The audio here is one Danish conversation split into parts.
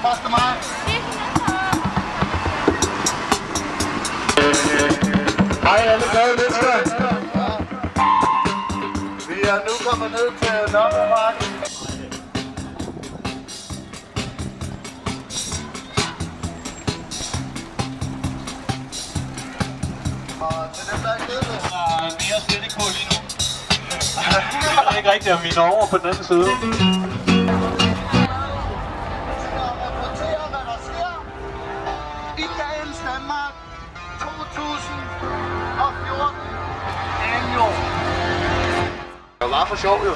1. maj. Hej alle glade mennesker. Vi er nu kommet ned til Nørrebroparken. Og til dem, der er kedelige. Der er mere stilling på lige nu. Jeg ved ikke rigtigt, om vi når over på den anden side. I dagens Danmark 2014 annual. Det var bare for sjov jo.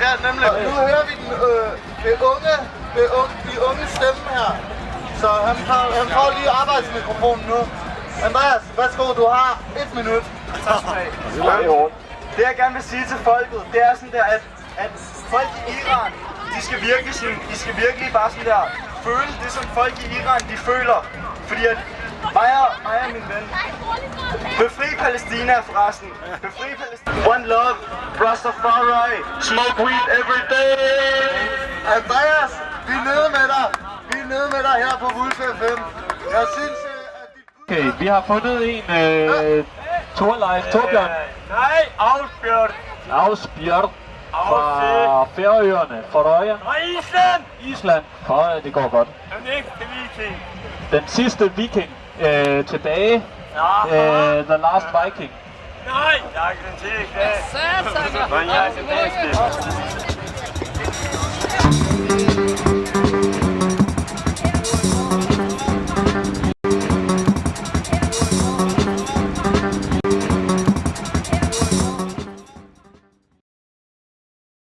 Ja, nemlig. Nu hører vi de unge stemme her. Så han får lige arbejdsmikrofonen nu. Andreas, værsgo, du har 1 minut. Det jeg gerne vil sige til folket, det er sådan der, at folk i Iran, de skal virkelig bare sådan der føle det, som folk i Iran, de føler. Fordi at mig og min ven, befri Palæstina forresten. Befri Palæstina. One love, Rastafari, smoke weed every day. Andreas, vi er nede med dig. Vi er nede med dig her på Wolf FM. Jeg synes, at Okay, vi har fundet en Torleif Torbjørn. Nej, Ausbjørn. Ausbjørn fra Færøerne. Færøerne. Og Island. Island. Det går godt. Den ægte viking. Den sidste viking tilbage. The Last Viking. Nej, jeg kan den til ikke. Men jeg er den bedste.